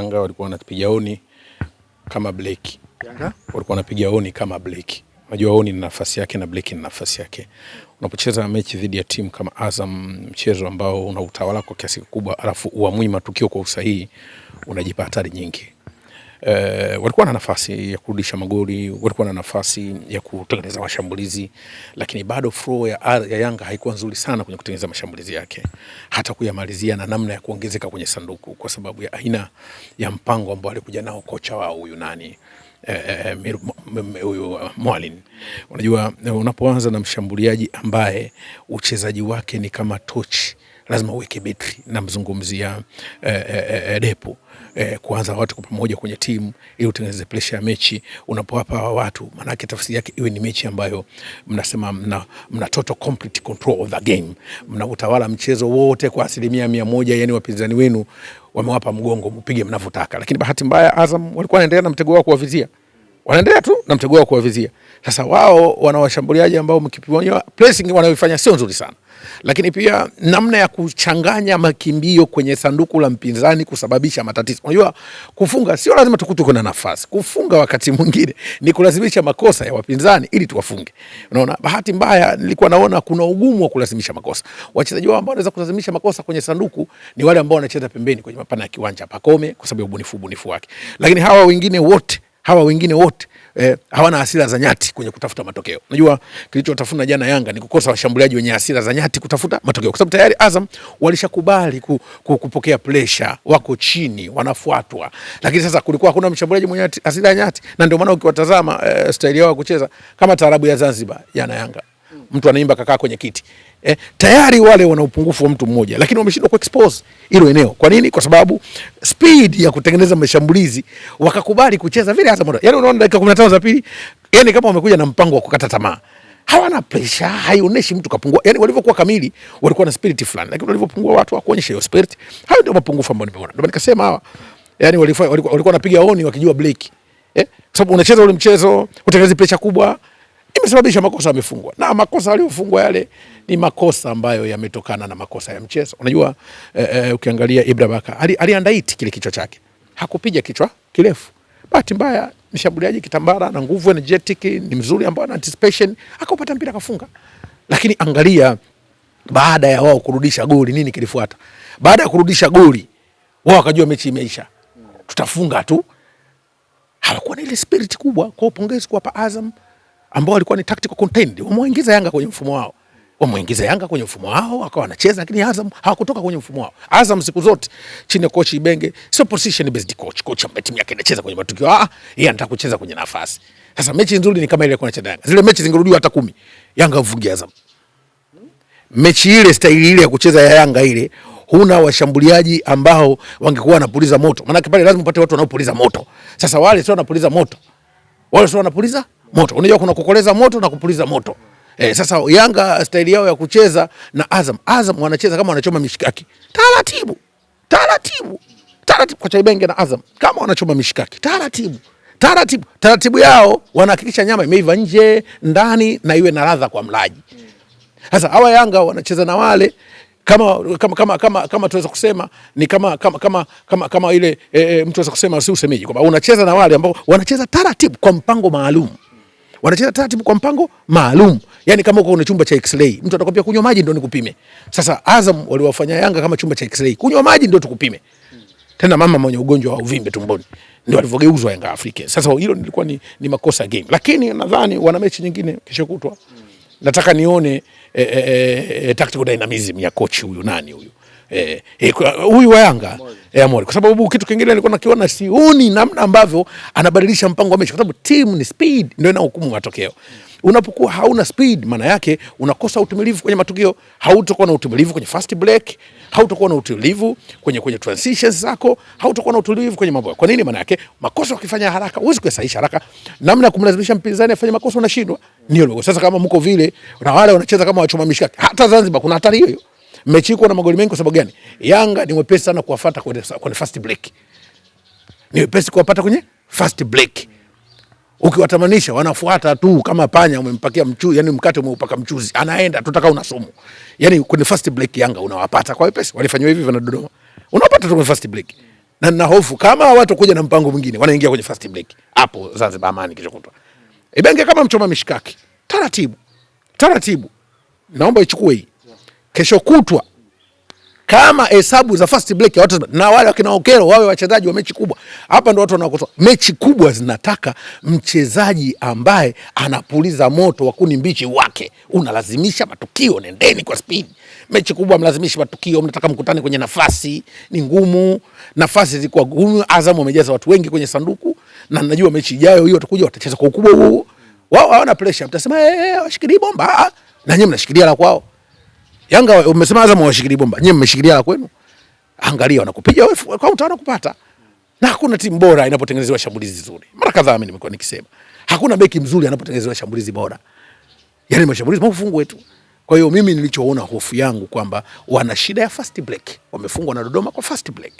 Yanga walikuwa wanapiga oni kama Blake. Walikuwa wanapiga oni kama Blake. Unajua oni ni nafasi yake na Blake ni nafasi yake. Unapocheza mechi dhidi ya timu kama Azam, mchezo ambao una utawala kwa kiasi kikubwa, alafu uamui matukio kwa usahihi, unajipa hatari nyingi. Walikuwa na nafasi ya kurudisha magoli, walikuwa na nafasi ya kutengeneza mashambulizi, lakini bado flow ya Yanga haikuwa nzuri sana kwenye kutengeneza mashambulizi yake, hata kuyamalizia na namna ya kuongezeka kwenye sanduku, kwa sababu ya aina ya mpango ambao alikuja nao kocha wao huyu nani huyu Mwalin. Unajua, unapoanza na mshambuliaji ambaye uchezaji wake ni kama tochi, lazima uweke betri. Namzungumzia Depo. Kuanza watu kwa pamoja kwenye timu ili utengeneze pressure ya mechi. Unapowapa watu, maana yake tafsiri yake iwe ni mechi ambayo mnasema mna total complete control of the game, mna utawala mchezo wote kwa 100%. Yani wapinzani wenu wamewapa mgongo, mpige mnavyotaka. Lakini bahati mbaya Azam walikuwa wanaendelea na mtego wao kuwavizia, wanaendelea tu na mtego wao kuwavizia. Sasa wao wana washambuliaji ambao mkipimwa pressing wanayofanya sio nzuri sana, lakini pia namna ya kuchanganya makimbio kwenye sanduku la mpinzani kusababisha matatizo. Unajua, kufunga sio lazima tukute na nafasi. Kufunga wakati mwingine ni kulazimisha makosa ya wapinzani ili tuwafunge. Unaona, bahati mbaya nilikuwa naona kuna ugumu wa kulazimisha makosa. Wachezaji wao ambao wanaweza kulazimisha makosa kwenye sanduku ni wale ambao wanacheza pembeni kwenye mapana ya kiwanja, Pacome kwa sababu ya ubunifu wake. Lakini hawa wengine wote hawana hasira za nyati kwenye kutafuta matokeo. Unajua, kilichotafuna jana Yanga ni kukosa washambuliaji wenye hasira za nyati kutafuta matokeo, kwa sababu tayari Azam walishakubali kupokea pressure, wako chini, wanafuatwa. Lakini sasa kulikuwa hakuna mshambuliaji mwenye hasira ya nyati, na ndio maana ukiwatazama staili yao ya kucheza kama taarabu ya Zanzibar jana Yanga, mtu anaimba kakaa kwenye kiti. Tayari wale wana upungufu wa mtu mmoja, lakini wameshindwa kuexpose hilo eneo. Kwa nini? Kwa sababu speed ya kutengeneza mashambulizi wakakubali kucheza vile hasa moto. Yani unaona dakika 15 za pili, yani kama wamekuja na mpango wa kukata tamaa. Hawana pressure, haionyeshi mtu kapungua. Yani walivyokuwa kamili walikuwa na spirit fulani, lakini walivyopungua watu hawakuonyesha hiyo spirit. Hayo ndio mapungufu ambayo nimeona. Ndio nikasema hawa yani walikuwa wanapiga oni wakijua Blake. Kwa sababu unacheza ule mchezo, utengeneza pressure kubwa, imesababisha makosa yamefungwa. Na makosa waliofungwa yale ni makosa ambayo yametokana na makosa ya mchezo. Unajua, ukiangalia Ibra Baka aliandaiti kile kichwa chake, hakupiga kichwa kirefu. Bahati mbaya mshambuliaji kitambara na nguvu, energetic, ni mzuri, ambao ana anticipation, akapata mpira kafunga. Lakini angalia, baada ya wao kurudisha goli, nini kilifuata? Baada ya kurudisha goli, wao wakajua mechi imeisha, tutafunga tu. Hawakuwa na ile spirit kubwa. Kwa upongezi kwa Azam ambao walikuwa ni tactical content, wamuingiza Yanga kwenye mfumo wao, wakawa wanacheza. Lakini Azam hawakutoka kwenye mfumo wao. Azam siku zote chini ya coach Ibenge sio position based coach ambaye timu yake inacheza kwenye matukio. Yeye anataka kucheza kwenye nafasi. Sasa mechi nzuri ni kama ile kwa anacheza Yanga. Zile mechi zingerudiwa hata 10, Yanga mfungia Azam. Mechi ile, staili ile ya kucheza ya Yanga ile, huna washambuliaji ambao wangekuwa wanapuliza moto. Maana pale lazima upate watu wanaopuliza moto. Sasa wale sio wanapuliza moto. Unajua kuna kukoleza moto na kupuliza moto. Sasa Yanga staili yao ya kucheza na Azam wanacheza kama wanachoma mishikaki. Taratibu kwa Chaibenge na Azam kama wanachoma mishikaki. Taratibu yao wanahakikisha nyama imeiva nje, ndani, na iwe na ladha kwa mlaji. Sasa hawa Yanga wanacheza na wale kama tuweza kusema ni kama ile mtu anaweza kusema, si usemeji kwamba unacheza na wale ambao wanacheza taratibu kwa mpango maalum. Yani kama uko kwenye chumba cha X-ray, mtu atakwambia kunywa maji ndio nikupime. Sasa Azam waliwafanya Yanga kama chumba cha X-ray, kunywa maji ndio tukupime. Tena mama mwenye ugonjwa wa uvimbe tumboni ndio walivyogeuzwa Yanga Afrika. Sasa hilo lilikuwa ni makosa game, lakini nadhani wana mechi nyingine kesho kutwa. Nataka nione tactical dynamism ya coach huyu huyu wa Yanga Amori, kwa sababu kitu kingine nilikuwa nakiona, sioni namna ambavyo anabadilisha mpango wa mechi, kwa sababu team ni speed ndio inahukumu matokeo. Unapokuwa hauna speed, maana yake unakosa utumilivu kwenye matokeo. Hautakuwa na utumilivu kwenye fast break, hautakuwa na utulivu kwenye transitions zako, hautakuwa na utulivu kwenye mambo. Kwa nini? Maana yake makosa ukifanya haraka huwezi kuyasahihisha haraka. Namna ya kumlazimisha mpinzani afanye makosa unashindwa. Ndio sasa kama mko vile na wale wanacheza kama wachoma mishikaki, hata Zanzibar kuna hatari hiyo. Mechi iko na magoli mengi. Kwa sababu gani? Yanga ni wepesi sana kuwafuata kwenye fast break. Ni wepesi kuwapata kwenye fast break. Ukiwatamanisha wanafuata tu kama panya umempakia mchuzi, yani mkate umeupaka mchuzi, anaenda tutaka una sumu. Yani kwenye fast break Yanga unawapata kwa wepesi. Walifanywa hivi na Dodoma. Unapata tu kwenye fast break. Na nina hofu kama watu kuja na mpango mwingine wanaingia kwenye fast break. Hapo Zanzibar Amani kesho kutwa. Ibenge kama mchoma mishikaki. Taratibu. Naomba ichukue hii. Kesho kutwa kama hesabu za fast break ya watu na wale wakina Okero wawe wachezaji wa mechi kubwa. Hapa ndo watu wanakosoa. Mechi kubwa zinataka mchezaji ambaye anapuliza moto wa kuni mbichi wake. Unalazimisha matukio, nendeni kwa speed. Mechi kubwa mlazimishi matukio, mnataka mkutane kwenye nafasi, ni ngumu. Nafasi zilikuwa ngumu, Azam wamejaza watu wengi kwenye sanduku na najua mechi ijayo hiyo watakuja watacheza kwa ukubwa huo. Wao hawana pressure. Mtasema washikilie bomba. Na nyinyi mnashikilia la kwao. Yanga umesema Azam washikilie bomba. Nyinyi mmeshikilia la kwenu. Angalia wanakupiga wewe kwa utaona kupata. Na hakuna timu bora inapotengenezewa shambulizi nzuri. Mara kadhaa mimi nimekuwa nikisema. Hakuna beki mzuri anapotengenezewa shambulizi bora. Yaani mashambulizi mafungwe tu. Kwa hiyo mimi nilichoona hofu yangu kwamba wana shida ya fast break. Wamefungwa na Dodoma kwa fast break.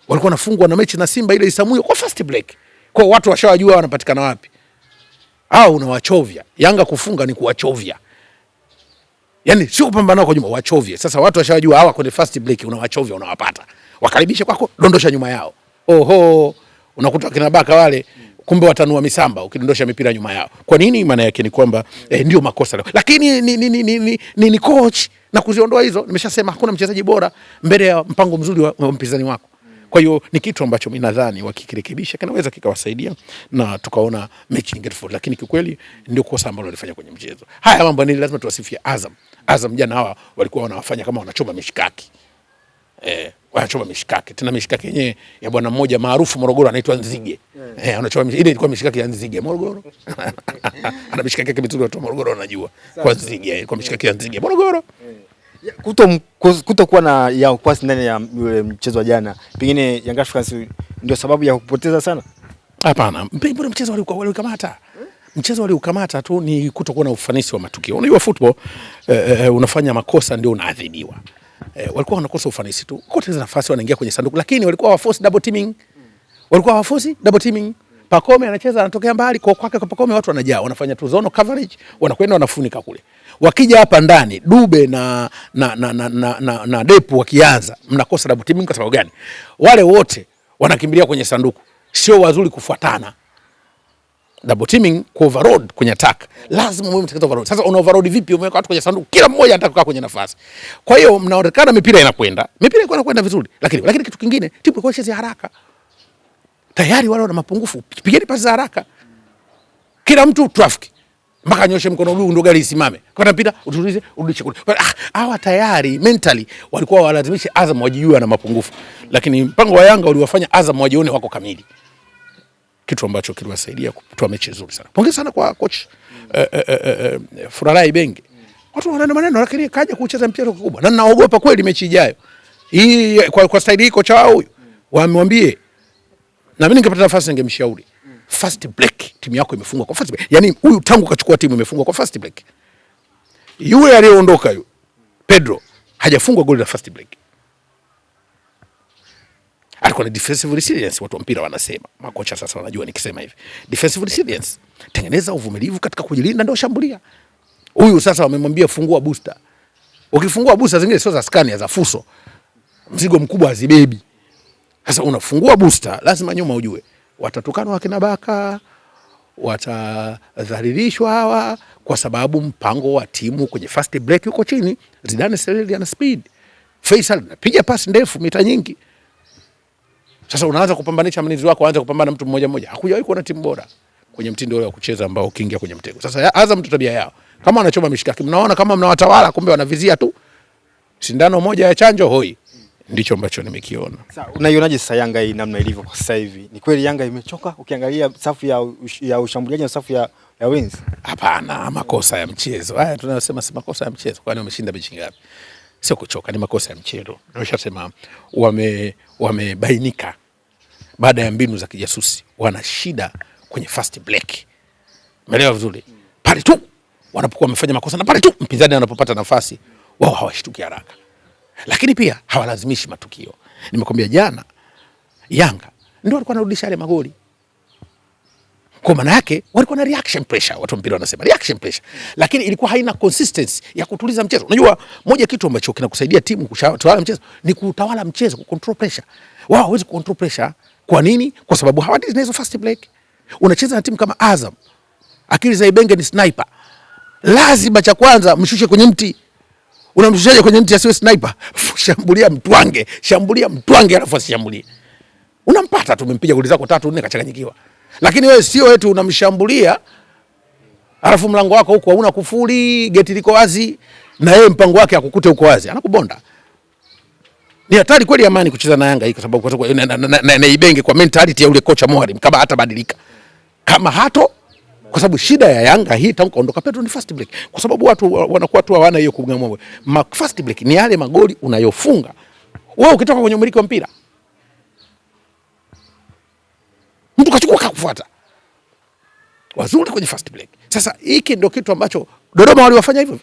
Walikuwa wanafungwa na mechi na Simba ile Isamuyo kwa fast break. Kwa watu washawajua wanapatikana wapi. Au unawachovya. Yanga kufunga ni kuwachovya. Yaani sio kupambana kwa nyuma, wachovye. Sasa watu washawajua hawa kwenye fast break unawachovya unawapata. Wakaribishe kwako, dondosha nyuma yao. Oho, unakuta kina Baka wale kumbe watanua misamba ukidondosha mipira nyuma yao. Kwa nini? Maana yake ni kwamba ndio makosa. Lakini ni coach na kuziondoa hizo. Nimeshasema hakuna mchezaji bora mbele ya mpango mzuri wa mpinzani wako. Kwa hiyo ni kitu ambacho mimi nadhani wakikirekebisha kinaweza kikawasaidia na tukaona mechi nyingine tofauti, lakini kikweli ndio kosa ambalo walifanya kwenye mchezo. Haya mambo ni lazima tuwasifie Azam jana hawa walikuwa wanawafanya kama wanachoma mishikaki. Wanachoma mishikaki. Tena mishikaki yenyewe ya bwana mmoja maarufu Morogoro anaitwa Nzige. Anachoma ile ilikuwa mishikaki ya Nzige Morogoro. Ana mishikaki yake mizuri watu wa Morogoro wanajua. Kwa Nzige, kwa mishikaki ya Nzige Morogoro. Kutokuwa na ya kwasi ndani ya yule mchezo wa jana. Pengine Young Africans ndio sababu ya kupoteza sana? Hapana. Mbona mchezo waliukamata? Mchezo waliukamata tu ni kutokuwa na ufanisi wa matukio. Unajua football unafanya makosa ndio unaadhibiwa. Walikuwa wanakosa ufanisi tu. Kote za nafasi wanaingia kwenye sanduku lakini walikuwa hawaforce double teaming. Pacome anacheza anatokea mbali kwa kwake kwa Pacome watu wanajaa wanafanya tu zone coverage wanakwenda wanafunika kule. Wakija hapa ndani Dube na Depu wakianza mnakosa double teaming kwa sababu gani? Wale wote wanakimbilia kwenye sanduku. Sio wazuri kufuatana. Double teaming kwa overload kwenye attack. Lazima muwe mtakatifu overload. Sasa una overload vipi umeweka watu kwenye sanduku? Kila mmoja anataka kukaa kwenye nafasi. Kwa hiyo mnaonekana mipira inakwenda. Mipira inakwenda vizuri. Lakini kitu kingine timu ilikuwa inacheza haraka. Tayari wale wana mapungufu. Pigeni pasi za haraka. Kila mtu traffic. Mpaka nyoshe mkono juu ndio gari isimame. Kwa mpira utulize urudishe kule. Hawa tayari mentally walikuwa walazimisha Azam wajijue na mapungufu. Lakini mpango wa Yanga uliwafanya Azam wajione wako kamili. Kitu ambacho kiliwasaidia kutoa mechi nzuri sana. Pongeza sana kwa coach Furaha Ibenge. Watu wana maneno lakini kaja kucheza mpira mkubwa. Na ninaogopa kweli mechi ijayo. Hii kwa staili hii kocha wao huyu wamwambie na mimi ningepata nafasi ningemshauri. Fast break timu yako imefungwa kwa fast break. Yaani huyu tangu kachukua timu imefungwa kwa fast break. Yule aliyeondoka yule Pedro hajafungwa goli la fast break. Alikuwa na defensive resilience watu wa mpira wanasema. Makocha sasa wanajua nikisema hivi. Defensive resilience. Tengeneza uvumilivu katika kujilinda ndio shambulia. Huyu sasa wamemwambia fungua booster. Ukifungua booster zingine sio za Scania za Fuso. Mzigo mkubwa azibebi. Sasa unafungua booster lazima nyuma ujue. Watatukana wakina Baka, watadhalilishwa hawa kwa sababu mpango wa timu kwenye fast break yuko chini. Zidane Seleli ana speed. Faisal anapiga pasi ndefu mita nyingi. Sasa unaanza kupambanisha mlinzi wako aanze kupambana mtu mmoja mmoja. Hakujawahi kuwa na timu bora kwenye mtindo ule wa kucheza ambao ukiingia kwenye mtego. Sasa Azam tu tabia yao. Kama wanachoma mishikaki mnaona kama mnawatawala kumbe wanavizia tu. Sindano moja ya chanjo hoi. Ndicho ambacho nimekiona. Sasa unaionaje sasa Yanga hii namna ilivyo kwa sasa hivi? Ni kweli Yanga imechoka ukiangalia safu ya ushambuliaji na safu ya wings? Hapana, makosa ya mchezo. Haya tunasema si makosa ya mchezo. Kwani wameshinda mechi ngapi? Sio kuchoka, ni makosa ya mchezo. Nimeshasema wamebainika baada ya mbinu za kijasusi wana shida kwenye fast break. Umeelewa vizuri? Pale tu wanapokuwa wamefanya makosa na pale tu mpinzani anapopata nafasi wao hawashtuki haraka. Lakini pia hawalazimishi matukio. Nimekwambia jana Yanga ndio walikuwa wanarudisha ile magoli. Kwa maana yake walikuwa na reaction pressure, watu mpira wanasema reaction pressure, lakini ilikuwa haina consistency ya kutuliza mchezo. Unajua moja kitu ambacho kinakusaidia timu kutawala mchezo ni kutawala mchezo, control pressure. Wao hawezi control pressure. Kwa nini? Kwa sababu hawadi hizo fast break. Unacheza na timu kama Azam, Akili za Ibenge ni sniper, lazima cha kwanza mshushe kwenye mti. Unamshushaje kwenye mti asiwe sniper? Shambulia mtwange alafu asishambulie. Unampata tu, umempiga goli zako 3-4 kachanganyikiwa. Lakini wewe sio eti unamshambulia alafu mlango wako huko hauna kufuli, geti liko wazi na yeye mpango wake akukute huko wazi, anakubonda. Ni hatari kweli Amani kucheza na Yanga hii, kwa sababu na Ibenge kwa mentality ya ule kocha Mohamed kama hatabadilika. Kama hato, kwa sababu shida ya Yanga hii tangu kaondoka Pedro ni fast break. Kwa sababu watu wanakuwa tu hawana hiyo kugamua. Fast break ni yale magoli unayofunga wewe ukitoka kwenye umiliki wa mpira. Mtu kachukua kakufuata. Wazuri kwenye fast break. Sasa hiki ndio kitu ambacho Dodoma waliwafanya hivyo.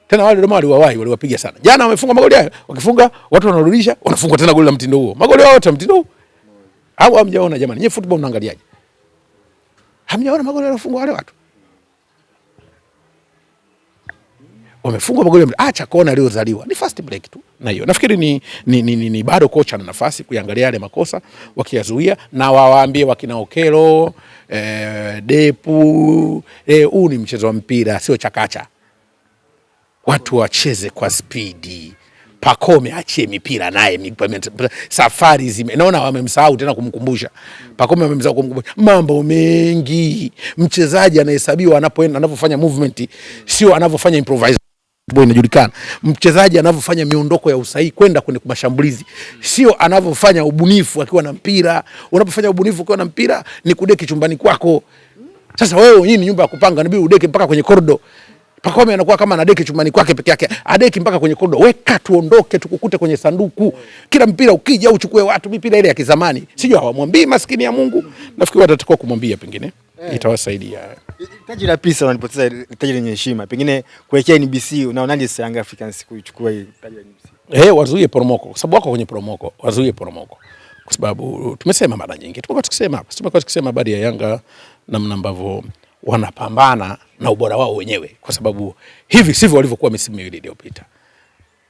Tena wale Dodoma waliwapiga sana. Jana wamefunga magoli hayo, wakifunga watu wanarudisha, wanafunga tena goli la mtindo huo. Magoli yao yote mtindo huo. Au hamjaona jamani? Nyie football mnaangaliaje? Hamjaona magoli yalofungwa wale watu? Wamefungwa magoli, acha kona aliyozaliwa. Ni fast break tu. Na hiyo nafikiri ni bado kocha na nafasi kuangalia yale makosa wakiyazuia, na wawaambie wakina Okelo, Depu, huu ni mchezo wa mpira sio chakacha. Watu wacheze kwa speedi. Pacome achie mipira naye, safari zime. Naona wamemsahau tena kumkumbusha. Pacome wamemsahau kumkumbusha. Mambo mengi. Mchezaji anahesabiwa anapoenda, anapofanya movement, sio anapofanya improvise. Inajulikana. Mchezaji anavyofanya miondoko ya usahihi kwenda kwenye mashambulizi, sio anavyofanya ubunifu akiwa na mpira. Unapofanya ubunifu ukiwa na mpira ni kudeki chumbani kwako. Sasa wewe nini nyumba ya kupanga inabidi udeke mpaka kwenye korido. Pacome anakuwa kama anadeki chumbani kwake peke yake, adeki mpaka kwenye korido. Weka tuondoke tukukute kwenye sanduku. Kila mpira ukija uchukue watu, mipira ile ya kizamani. Sio hawamwambii maskini ya Mungu. Nafikiri watatakiwa kumwambia, pengine itawasaidia. Taji la pesa wanapoteza, taji lenye heshima. Pengine kuelekea NBC unaonaje sasa Young Africans kuichukua hii taji la NBC? Wazuie poromoko, kwa sababu wako kwenye poromoko. Wazuie poromoko. Kwa sababu tumesema mara nyingi. Tumekuwa tukisema habari ya Yanga namna ambavyo wanapambana na ubora wao wenyewe, kwa sababu hivi sivyo walivyokuwa misimu miwili iliyopita.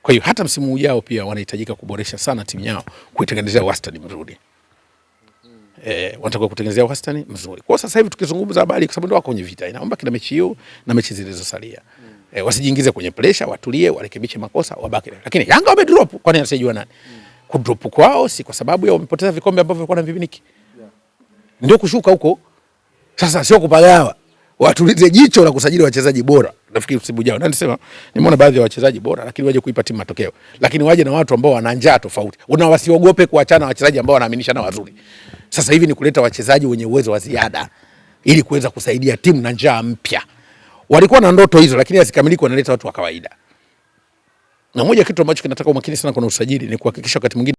Kwa hiyo hata msimu ujao pia wanahitajika kuboresha sana timu yao, kuitengenezea wastani mzuri. Wanataka kutengenezea wastani mzuri. Kwa sasa hivi tukizungumza habari, kwa sababu ndio wako kwenye vita, inaomba kila mechi hiyo na mechi zilizosalia. Wasijiingize kwenye pressure, watulie, warekebishe makosa, wabaki. Lakini Yanga wamedrop, kwani anasijua nani? Kudrop kwao si kwa sababu ya wamepoteza vikombe ambavyo walikuwa na vibiniki. Ndio kushuka huko. Sasa sio kupagawa. Watulize jicho la kusajili wachezaji bora. Nafikiri msimu ujao. Na nisema nimeona baadhi ya wachezaji bora, lakini waje kuipa timu matokeo. Lakini waje na watu ambao wana njaa tofauti. Wasiogope kuachana wachezaji ambao wanaaminisha wazuri. Sasa hivi ni kuleta wachezaji wenye uwezo wa ziada ili kuweza kusaidia timu na njaa mpya. Walikuwa na ndoto hizo, lakini hazikamiliki, wanaleta watu wa kawaida. Na moja kitu ambacho kinataka umakini sana kwa usajili ni kuhakikisha wakati mwingine